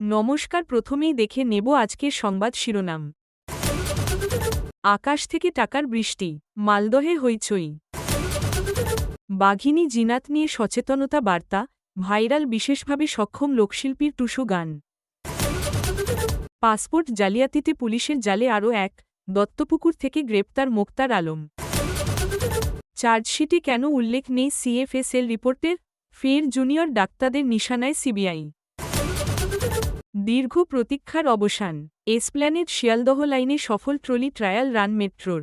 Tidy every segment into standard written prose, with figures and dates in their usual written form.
নমস্কার, প্রথমেই দেখে নেব আজকের সংবাদ শিরোনাম। আকাশ থেকে টাকার বৃষ্টি, মালদহে হইচই। বাঘিনী জিনাত নিয়ে সচেতনতা বার্তা, ভাইরাল বিশেষভাবে সক্ষম লোকশিল্পীর টুসু গান। পাসপোর্ট জালিয়াতিতে পুলিশের জালে আরও এক, দত্তপুকুর থেকে গ্রেপ্তার মোক্তার আলম। চার্জশিটে কেন উল্লেখ নেই সিএফএসএল রিপোর্টের, ফের জুনিয়র ডাক্তারদের নিশানায় সিবিআই। দীর্ঘ প্রতীক্ষার অবসান, এসপ্ল্যানেড শিয়ালদহ লাইনে সফল ট্রলি ট্রায়াল রান মেট্রোর।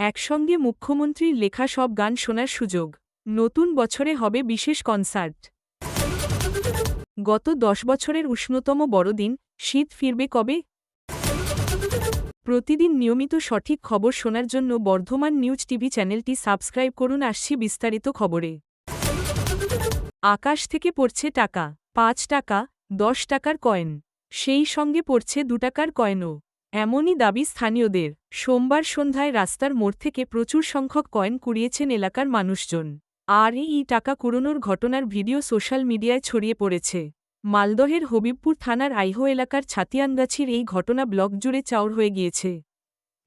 একসঙ্গে মুখ্যমন্ত্রীর লেখা সব গান শোনার সুযোগ, নতুন বছরে হবে বিশেষ কনসার্ট। গত 10 বছরের উষ্ণতম বড়দিন, শীত ফিরবে কবে? প্রতিদিন নিয়মিত সঠিক খবর শোনার জন্য বর্ধমান নিউজ টিভি চ্যানেলটি সাবস্ক্রাইব করুন। আসছি বিস্তারিত খবরে। আকাশ থেকে পড়ছে টাকা, 5 টাকা, 10 টাকার কয়েন, সেই সঙ্গে পড়ছে 2 টাকার কয়েনও। এমনই দাবি স্থানীয়দের। সোমবার সন্ধ্যায় রাস্তার মোড় থেকে প্রচুর সংখ্যক কয়েন কুড়িয়েছেন এলাকার মানুষজন। আর এই টাকা কুড়োনোর ঘটনার ভিডিও সোশ্যাল মিডিয়ায় ছড়িয়ে পড়েছে। মালদহের হবিবপুর থানার আইহো এলাকার ছাতিয়ানগাছির এই ঘটনা ব্লক জুড়ে চাউর হয়ে গিয়েছে।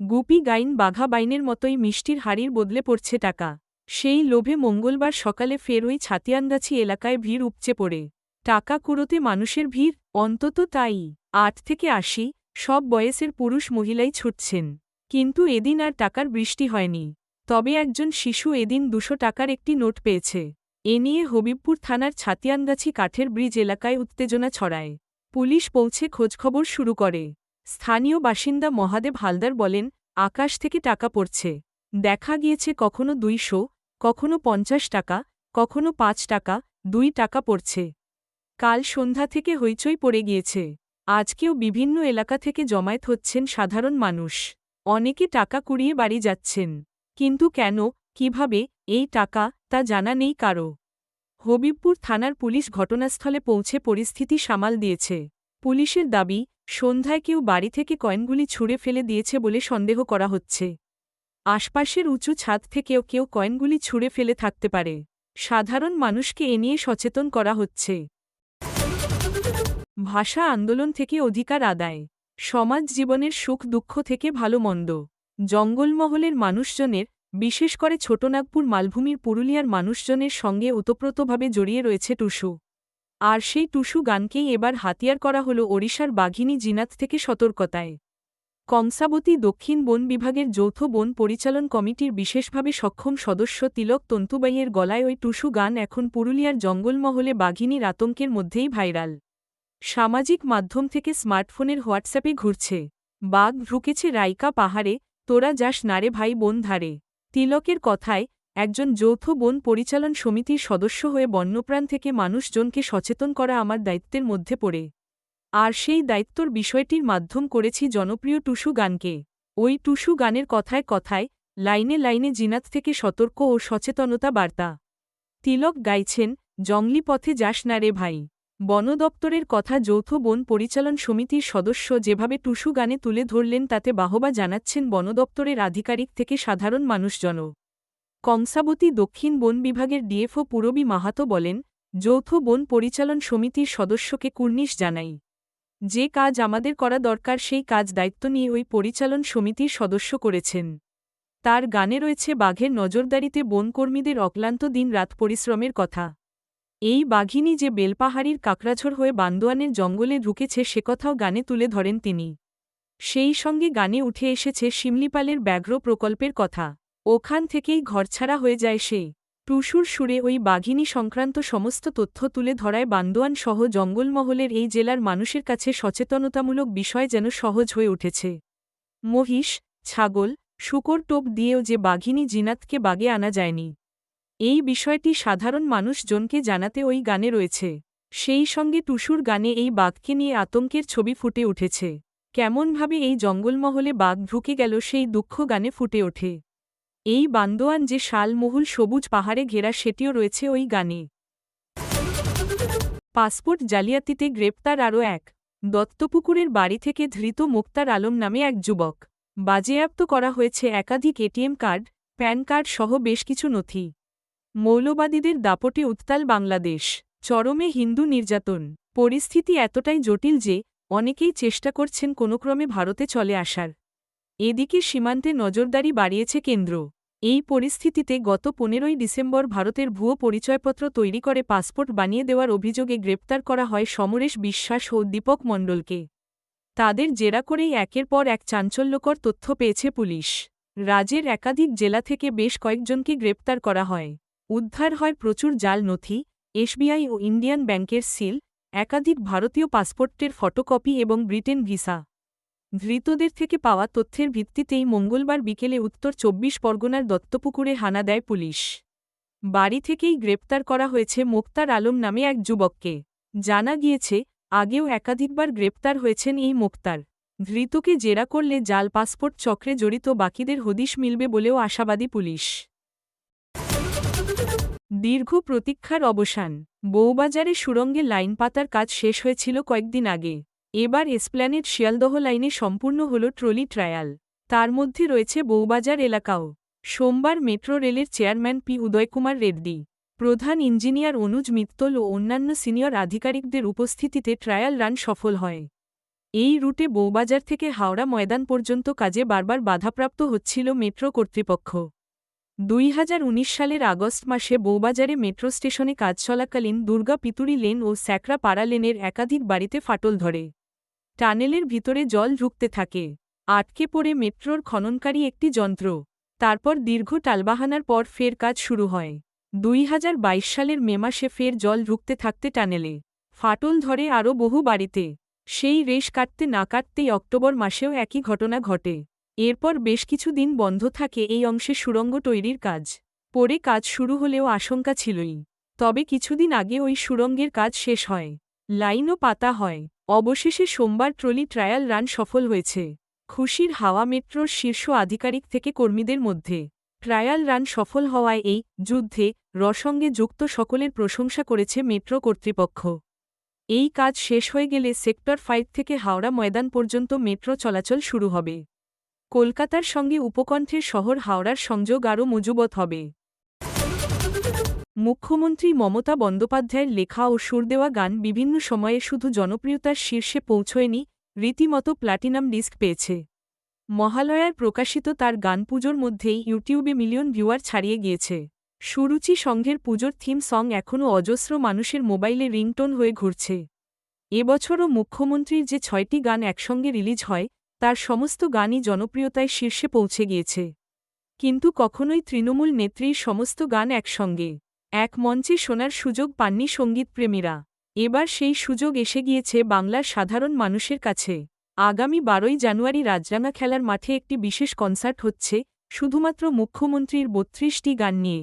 গুপি গাইন বাঘা বাইনের মতোই মিষ্টির হাড়ির বদলে পড়ছে টাকা। সেই লোভে মঙ্গলবার সকালে ফের ওই ছাতিয়ানগাছি এলাকায় ভিড় উপচে পড়ে। টাকা কুড়োতে মানুষের ভিড়, অন্তত তাই 8 থেকে 80 সব বয়সের পুরুষ মহিলাই ছুটছেন। কিন্তু এদিন আর টাকার বৃষ্টি হয়নি। তবে একজন শিশু এদিন 200 টাকার একটি নোট পেয়েছে। এ নিয়ে হবিবপুর থানার ছাতিয়ানগাছি কাঠের ব্রিজ এলাকায় উত্তেজনা ছড়ায়। পুলিশ পৌঁছে খোঁজখবর শুরু করে। স্থানীয় বাসিন্দা মহাদেব হালদার বলেন, আকাশ থেকে টাকা পড়ছে। দেখা গিয়েছে কখনো 200, কখনো 50 টাকা, কখনো 5 টাকা, 2 টাকা পড়ছে। কাল সন্ধ্যা থেকে হইচই পড়ে গিয়েছে। আজকেও বিভিন্ন এলাকা থেকে জমায়েত হচ্ছেন সাধারণ মানুষ। অনেকে টাকা কুড়িয়ে বাড়ি যাচ্ছেন। কিন্তু কেন, কিভাবে এই টাকা, তা জানা নেই কারও। হবিবপুর থানার পুলিশ ঘটনাস্থলে পৌঁছে পরিস্থিতি সামাল দিয়েছে। পুলিশের দাবি, সন্ধ্যায় কেউ বাড়ি থেকে কয়েনগুলি ছুঁড়ে ফেলে দিয়েছে বলে সন্দেহ করা হচ্ছে। আশপাশের উঁচু ছাদ থেকেও কেউ কয়েনগুলি ছুঁড়ে ফেলে থাকতে পারে। সাধারণ মানুষকে এ নিয়ে সচেতন করা হচ্ছে। ভাষা আন্দোলন থেকে অধিকার আদায়, সমাজ জীবনের সুখ দুঃখ থেকে ভালো মন্দ, জঙ্গলমহলের মানুষজনের, বিশেষ করে ছোটনাগপুর মালভূমির পুরুলিয়ার মানুষজনের সঙ্গে ওতপ্রোতভাবে জড়িয়ে রয়েছে টুসু। আর সেই টুসু গানকেই এবার হাতিয়ার করা হল ওড়িশার বাঘিনী জিনাত থেকে সতর্কতায়। কংসাবতী দক্ষিণ বন বিভাগের যৌথ বন পরিচালন কমিটির বিশেষভাবে সক্ষম সদস্য তিলক তন্তুবাইয়ের গলায় ওই টুসু গান এখন পুরুলিয়ার জঙ্গলমহলে বাঘিনীর আতঙ্কের মধ্যেই ভাইরাল। সামাজিক মাধ্যম থেকে স্মার্টফোনের হোয়াটসঅ্যাপে ঘুরছে, বাঘ ঢুকেছে রাইকা পাহাড়ে, তোরা যাস নারে ভাই বন ধারে। তিলকের কথায়, একজন যৌথ বন পরিচালন সমিতির সদস্য হয়ে বন্যপ্রাণ থেকে মানুষজনকে সচেতন করা আমার দায়িত্বের মধ্যে পড়ে। আর সেই দায়িত্বর বিষয়টির মাধ্যম করেছি জনপ্রিয় টুসু গানকে। ওই টুসু গানের কথায় কথায়, লাইনে লাইনে জিনাত থেকে সতর্ক ও সচেতনতা বার্তা। তিলক গাইছেন, জংলি পথে যাস না রে ভাই। বন দপ্তরের কথা যৌথ বন পরিচালন সমিতির সদস্য যেভাবে টুসু গানে তুলে ধরলেন তাতে বাহবা জানাচ্ছেন বন দপ্তরের আধিকারিক থেকে সাধারণ মানুষজন। কংসাবতী দক্ষিণ বন বিভাগের ডিএফও পূরবী মাহাতো বলেন, যৌথ বন পরিচালন সমিতির সদস্যকে কুর্নিশ জানাই। যে কাজ আমাদের করা দরকার সেই কাজ দায়িত্ব নিয়ে ওই পরিচালন সমিতির সদস্য করেছেন। তার গানে রয়েছে বাঘের নজরদারিতে বনকর্মীদের অক্লান্ত দিন রাত পরিশ্রমের কথা। এই বাঘিনী যে বেলপাহাড়ির কাকড়াঝড় হয়ে বান্দোয়ানের জঙ্গলে ঢুকেছে সেকথাও গানে তুলে ধরেন তিনি। সেই সঙ্গে গানে উঠে এসেছে শিমলিপালের ব্যাঘ্র প্রকল্পের কথা। ওখান থেকেই ঘরছাড়া হয়ে যায় সে। টুসুর সুরে ওই বাঘিনী সংক্রান্ত সমস্ত তথ্য তুলে ধরায় বান্দোয়ান সহ জঙ্গলমহলের এই জেলার মানুষের কাছে সচেতনতামূলক বিষয় যেন সহজ হয়ে উঠেছে। মহিষ, ছাগল, শূকর টোপ দিয়েও যে বাঘিনী জিনাতকে বাগে আনা যায়নি, এই বিষয়টি সাধারণ মানুষজনকে জানাতে ওই গানে রয়েছে। সেই সঙ্গে টুসুর গানে এই বাঘকে নিয়ে আতঙ্কের ছবি ফুটে উঠেছে। কেমনভাবে এই জঙ্গলমহলে বাঘ ঢুকে গেল সেই দুঃখ গানে ফুটে ওঠে। এই বান্দোয়ান যে শালমহুল সবুজ পাহাড়ে ঘেরা সেটিও রয়েছে ওই গানে। পাসপোর্ট জালিয়াতিতে গ্রেপ্তার আরও এক, দত্তপুকুরের বাড়ি থেকে ধৃত মোক্তার আলম নামে এক যুবক। বাজেয়াপ্ত করা হয়েছে একাধিক এটিএম কার্ড, প্যান কার্ড সহ বেশ কিছু নথি। মৌলবাদীদের দাপটে উত্তাল বাংলাদেশ, চরমে হিন্দু নির্যাতন। পরিস্থিতি এতটাই জটিল যে অনেকেই চেষ্টা করছেন কোনোক্রমে ভারতে চলে আসার। এদিকে সীমান্তে নজরদারি বাড়িয়েছে কেন্দ্র। এই পরিস্থিতিতে গত 15ই ডিসেম্বর ভারতের ভুয়ো পরিচয়পত্র তৈরি করে পাসপোর্ট বানিয়ে দেওয়ার অভিযোগে গ্রেপ্তার করা হয় সমরেশ বিশ্বাস ও দীপক মণ্ডলকে। তাদের জেরা করেই একের পর এক চাঞ্চল্যকর তথ্য পেয়েছে পুলিশ। রাজ্যের একাধিক জেলা থেকে বেশ কয়েকজনকে গ্রেপ্তার করা হয়। উদ্ধার হয় প্রচুর জাল নথি, এসবিআই ও ইন্ডিয়ান ব্যাংকের সিল, একাধিক ভারতীয় পাসপোর্টের ফটোকপি এবং ব্রিটেন ভিসা। ধৃতদের থেকে পাওয়া তথ্যের ভিত্তিতেই মঙ্গলবার বিকেলে উত্তর 24 পরগনার দত্তপুকুরে হানা দেয় পুলিশ। বাড়ি থেকেই গ্রেপ্তার করা হয়েছে মোক্তার আলম নামে এক যুবককে। জানা গিয়েছে, আগেও একাধিকবার গ্রেপ্তার হয়েছেন এই মোক্তার। ধৃতকে জেরা করলে জাল পাসপোর্ট চক্রে জড়িত বাকিদের হদিশ মিলবে বলেও আশাবাদী পুলিশ। দীর্ঘ প্রতীক্ষার অবসান। বউবাজারে সুড়ঙ্গে লাইন পাতার কাজ শেষ হয়েছিল কয়েকদিন আগে। এবার এসপ্ল্যানেড শিয়ালদহ লাইনে সম্পূর্ণ হল ট্রলি ট্রায়াল। তার মধ্যে রয়েছে বউবাজার এলাকাও। সোমবার মেট্রো রেলের চেয়ারম্যান পি উদয়কুমার রেড্ডি, প্রধান ইঞ্জিনিয়ার অনুজ মিত্তল ও অন্যান্য সিনিয়র আধিকারিকদের উপস্থিতিতে ট্রায়াল রান সফল হয়। এই রুটে বউবাজার থেকে হাওড়া ময়দান পর্যন্ত কাজে বারবার বাধাপ্রাপ্ত হচ্ছিল মেট্রো কর্তৃপক্ষ। 2019 সালের আগস্ট মাসে বউবাজারে মেট্রো স্টেশনে কাজ চলাকালীন দুর্গা পিতুরি লেন ও স্যাকরা পাড়া লেনের একাধিক বাড়িতে ফাটল ধরে। টানেলের ভিতরে জল ঢুকতে থাকে। আটকে পড়ে মেট্রোর খননকারী একটি যন্ত্র। তারপর দীর্ঘ টালবাহানার পর ফের কাজ শুরু হয়। 2022 সালের মে মাসে ফের জল ঢুকতে থাকতে টানেলে ফাটল ধরে আরও বহু বাড়িতে। সেই রেশ কাটতে না কাটতেই অক্টোবর মাসেও একই ঘটনা ঘটে। এরপর বেশ কিছুদিন বন্ধ থাকে এই অংশে সুড়ঙ্গ তৈরির কাজ। পরে কাজ শুরু হলেও আশঙ্কা ছিলই। তবে কিছুদিন আগে ওই সুড়ঙ্গের কাজ শেষ হয়, লাইনও পাতা হয়। অবশেষে সোমবার ট্রলি ট্রায়াল রান সফল হয়েছে। খুশির হাওয়া মেট্রোর শীর্ষ আধিকারিক থেকে কর্মীদের মধ্যে। ট্রায়াল রান সফল হওয়ায় এই যুদ্ধে সঙ্গে যুক্ত সকলের প্রশংসা করেছে মেট্রো কর্তৃপক্ষ। এই কাজ শেষ হয়ে গেলে সেক্টর 5 থেকে হাওড়া ময়দান পর্যন্ত মেট্রো চলাচল শুরু হবে। কলকাতার সঙ্গে উপকণ্ঠের শহর হাওড়ার সংযোগ আরও মজবুত হবে। মুখ্যমন্ত্রী মমতা বন্দ্যোপাধ্যায়ের লেখা ও সুর দেওয়া গান বিভিন্ন সময়ে শুধু জনপ্রিয়তার শীর্ষে পৌঁছয়নি, রীতিমতো প্লাটিনাম ডিস্ক পেয়েছে। মহালয়ার প্রকাশিত তার গান পুজোর মধ্যেই ইউটিউবে মিলিয়ন ভিউয়ার ছাড়িয়ে গিয়েছে। সুরুচি সংঘের পুজোর থিম সং এখনও অজস্র মানুষের মোবাইলে রিংটোন হয়ে ঘুরছে। এবছরও মুখ্যমন্ত্রীর যে 6টি গান একসঙ্গে রিলিজ হয়, তার সমস্ত গানই জনপ্রিয়তায় শীর্ষে পৌঁছে গিয়েছে। কিন্তু কখনোই তৃণমূল নেত্রীর সমস্ত গান একসঙ্গে এক মঞ্চে শোনার সুযোগ পাননি সঙ্গীতপ্রেমীরা। এবার সেই সুযোগ এসে গিয়েছে বাংলার সাধারণ মানুষের কাছে। আগামী 12ই জানুয়ারি রাজরাঙা খেলার মাঠে একটি বিশেষ কনসার্ট হচ্ছে, শুধুমাত্র মুখ্যমন্ত্রীর 32টি গান নিয়ে।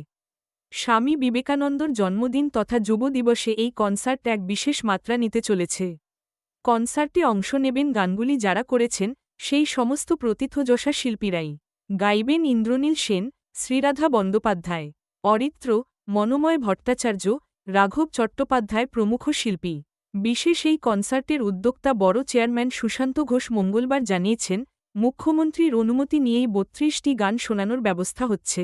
স্বামী বিবেকানন্দর জন্মদিন তথা যুব দিবসে এই কনসার্ট এক বিশেষ মাত্রা নিতে চলেছে। কনসার্টে অংশ নেবেন গানগুলি যারা করেছেন সেই সমস্ত প্রথিতযশা শিল্পীরাই। গাইবেন ইন্দ্রনীল সেন, শ্রীরাধা বন্দ্যোপাধ্যায়, অরিত্র, মনোময় ভট্টাচার্য, রাঘব চট্টোপাধ্যায় প্রমুখ শিল্পী। বিশেষ এই কনসার্টের উদ্যোক্তা বড় চেয়ারম্যান সুশান্ত ঘোষ মঙ্গলবার জানিয়েছেন, মুখ্যমন্ত্রীর অনুমতি নিয়েই 32টি গান শোনানোর ব্যবস্থা হচ্ছে।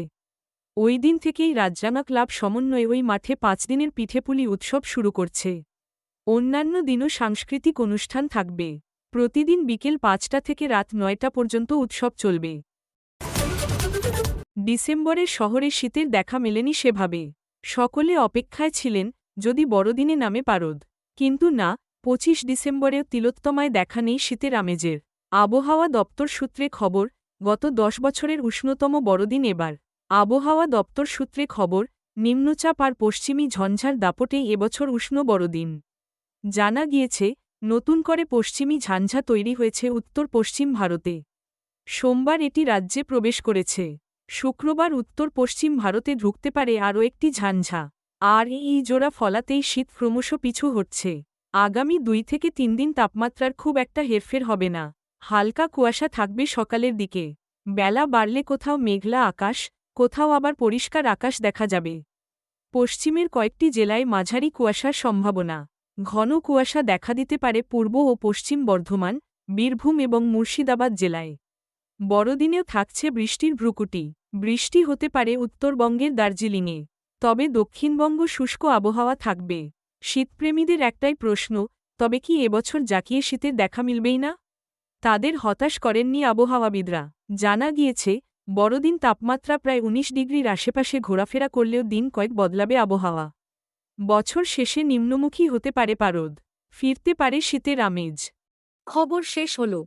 ওই দিন থেকেই রাজরাঙা ক্লাব সমন্বয়ে ওই মাঠে 5 দিনের পিঠেপুলি উৎসব শুরু করছে। অন্যান্য দিনও সাংস্কৃতিক অনুষ্ঠান থাকবে। প্রতিদিন বিকেল 5টা থেকে রাত 9টা পর্যন্ত উৎসব চলবে। ডিসেম্বরের শহরে শীতের দেখা মেলেনি সেভাবে। সকলে অপেক্ষায় ছিলেন যদি বড়দিনে নামে পারদ। কিন্তু না, 25 ডিসেম্বরেও তিলোত্তমায় দেখা নেই শীতের আমেজের। আবহাওয়া দপ্তর সূত্রে খবর, গত 10 বছরের উষ্ণতম বড়দিন এবার। আবহাওয়া দপ্তর সূত্রে খবর, নিম্নচাপ আর পশ্চিমী ঝঞ্ঝার দাপটেই এবছর উষ্ণ বড়দিন। জানা গিয়েছে, নতুন করে পশ্চিমী ঝঞ্ঝা তৈরি হয়েছে উত্তর পশ্চিম ভারতে। সোমবার এটি রাজ্যে প্রবেশ করেছে। শুক্রবার উত্তর পশ্চিম ভারতে ঢুকতে পারে আরও একটি ঝঞ্ঝা। আর এই জোড়া ফলাতেই শীত ক্রমশ পিছু হচ্ছে। আগামী 2 থেকে 3 দিন তাপমাত্রার খুব একটা হেরফের হবে না। হালকা কুয়াশা থাকবে সকালের দিকে। বেলা বাড়লে কোথাও মেঘলা আকাশ, কোথাও আবার পরিষ্কার আকাশ দেখা যাবে। পশ্চিমের কয়েকটি জেলায় মাঝারি কুয়াশার সম্ভাবনা। ঘন কুয়াশা দেখা দিতে পারে পূর্ব ও পশ্চিম বর্ধমান, বীরভূম এবং মুর্শিদাবাদ জেলায়। বড়দিনেও থাকছে বৃষ্টির ভ্রুকুটি। বৃষ্টি হতে পারে উত্তরবঙ্গের দার্জিলিংয়ে। তবে দক্ষিণবঙ্গ শুষ্ক আবহাওয়া থাকবে। শীতপ্রেমীদের একটাই প্রশ্ন, তবে কি এবছর জাকিয়ে শীতের দেখা মিলবেই না? তাদের হতাশ করেননি আবহাওয়াবিদরা। জানা গিয়েছে বড়দিন তাপমাত্রা প্রায় ১৯ ডিগ্রির আশেপাশে ঘোরাফেরা করলেও দিন কয়েক বদলাবে আবহাওয়া। বছর শেষে নিম্নমুখী হতে পারে পারদ, ফিরতে পারে শীতের আমেজ। খবর শেষ হলো।